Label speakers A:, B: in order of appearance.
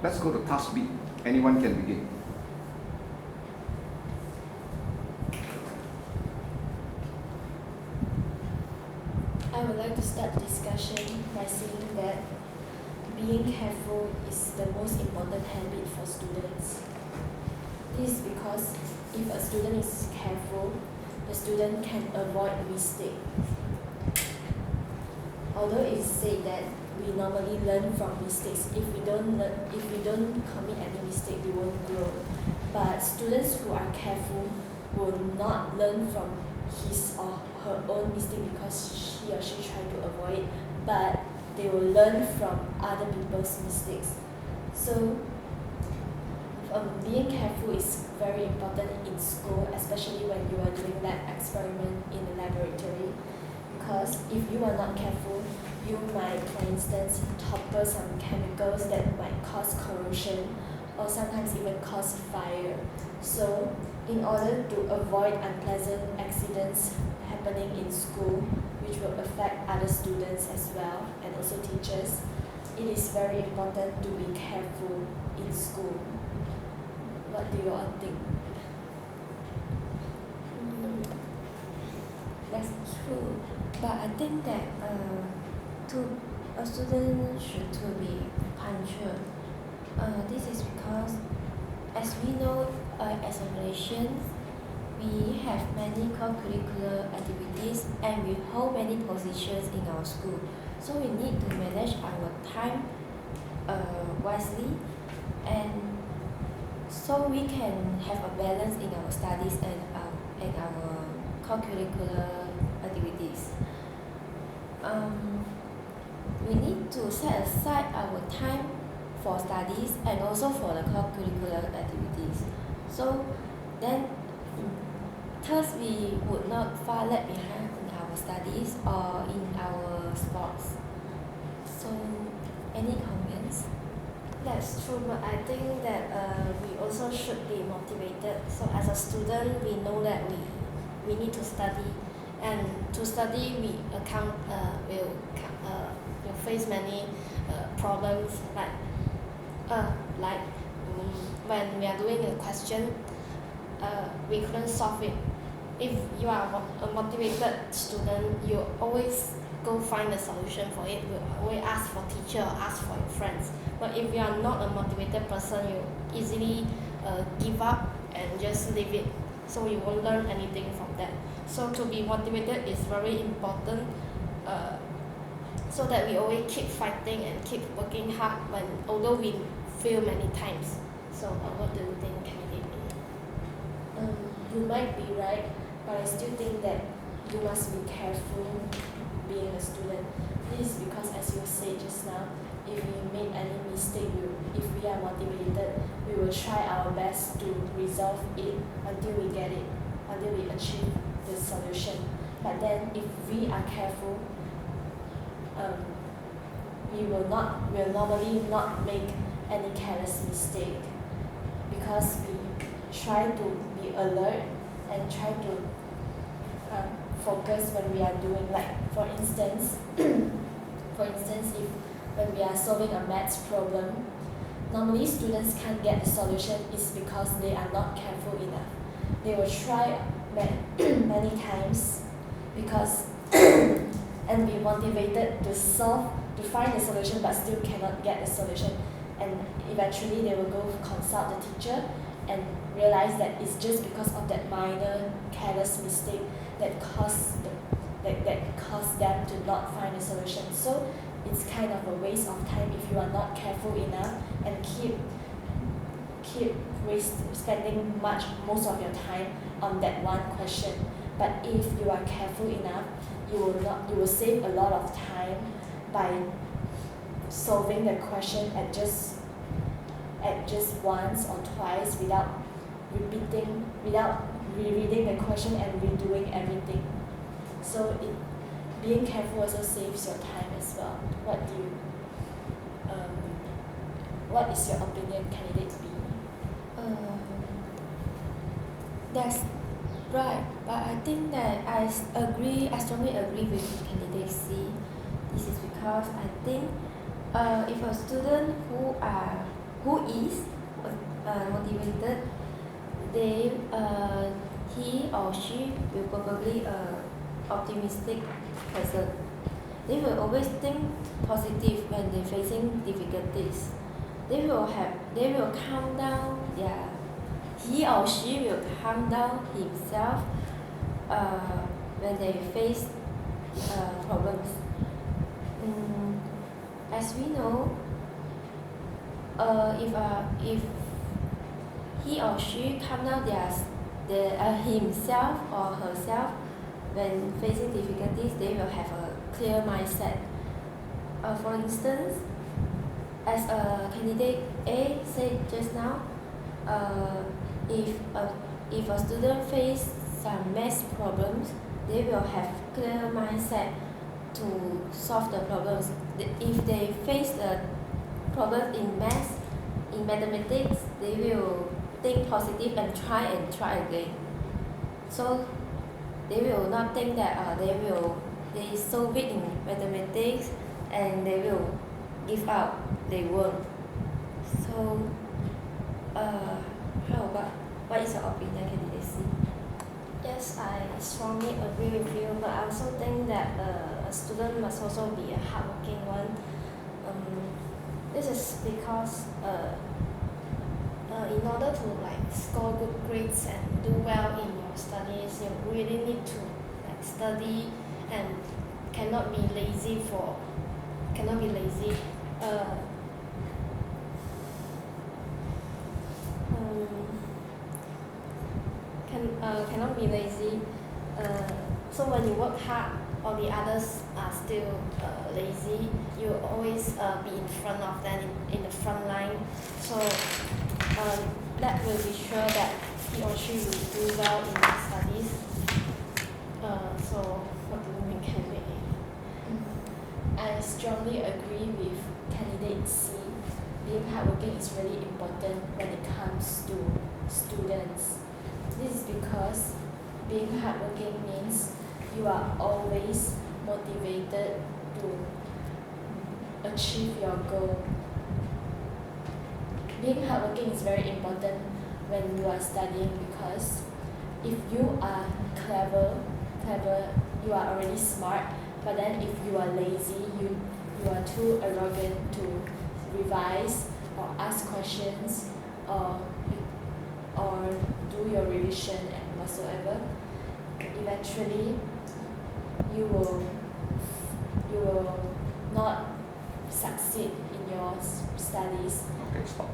A: Let's go to task B. Anyone can begin.
B: I would like to start the discussion by saying that being careful is the most important habit for students. This is because if a student is careful, the student can avoid mistake. Although it's said that we normally learn from mistakes, if we don't commit any mistake, we won't grow. But students who are careful will not learn from his or her own mistake because he or she tried to avoid it, but they will learn from other people's mistakes. So being careful is very important in school, especially when you are doing lab experiment in the laboratory, because if you are not careful, you might, for instance, topple some chemicals that might cause corrosion or sometimes even cause fire. So in order to avoid unpleasant accidents happening in school, which will affect other students as well and also teachers, it is very important to be careful in school. What do you all think?
C: That's true, but I think that a student should to be punctual. This is because, as we know, as a Malaysian, we have many co-curricular activities and we hold many positions in our school. So we need to manage our time wisely, and so we can have a balance in our studies and our co-curricular activities. We need to set aside our time for studies and also for the co-curricular activities. So then, thus we would not fall lag behind in our studies or in our sports. So, any comments?
D: That's true, but I think that we also should be motivated. So as a student, we know that we need to study, and to study we will face many problems like when we are doing a question, we couldn't solve it. If you are a motivated student, you always go find a solution for it. You always ask for teacher or ask for your friends. But if you are not a motivated person, you easily give up and just leave it. So you won't learn anything from that. So to be motivated is very important, so that we always keep fighting and keep working hard although we fail many times. So what do you think, candidate?
B: You might be right, but I still think that you must be careful being a student. This is because, as you said just now, if we make any mistake, if we are motivated, we will try our best to resolve it until we get it, until we achieve the solution. But then if we are careful, we will normally not make any careless mistake, because we try to be alert and try to focus when we are doing, like for instance if when we are solving a maths problem, normally students can't get the solution is because they are not careful enough. They will try many times because and be motivated to find the solution, but still cannot get the solution, and eventually they will go consult the teacher and realize that it's just because of that minor careless mistake that caused them to not find a solution. So it's kind of a waste of time if you are not careful enough and keep spending most of your time on that one question. But if you are careful enough, you will save a lot of time by solving the question at just once or twice without rereading the question and redoing everything. So being careful also saves your time as well. What is your opinion, candidate B?
C: That's right, but I think that I strongly agree with candidate C. This is because I think if a student who are who is motivated, they he or she will probably optimistic person. They will always think positive when they're facing difficulties. They will calm down he or she will calm down himself when they face problems. As we know, if he or she calm down himself or herself when facing difficulties, they will have a clear mindset. For instance, as a candidate A said just now, if a student face some math problems, they will have clear mindset to solve the problems. If they face the problem in mathematics, they will think positive and try again. So they will not think that they so weak in mathematics and they will give up. They won't. So how about what is your opinion, candidate C?
D: Yes, I strongly agree with you, but I also think that a student must also be a hardworking one. This is because in order to score good grades and do well in your studies, you really need to study and cannot be lazy. Cannot be lazy. So when you work hard, or the others are still lazy, you always be in front of them, in the front line. So that will be sure that he or she will do well in their studies. So what do you mean, candidate A?
B: I strongly agree with candidate C. Being hardworking is really important when it comes to students. This is because being hardworking means you are always motivated to achieve your goal. Being hardworking is very important when you are studying, because if you are clever, you are already smart, but then if you are lazy, you are too arrogant to revise or ask questions or do your revision and whatsoever, eventually you will not succeed in your studies.
A: Okay, stop.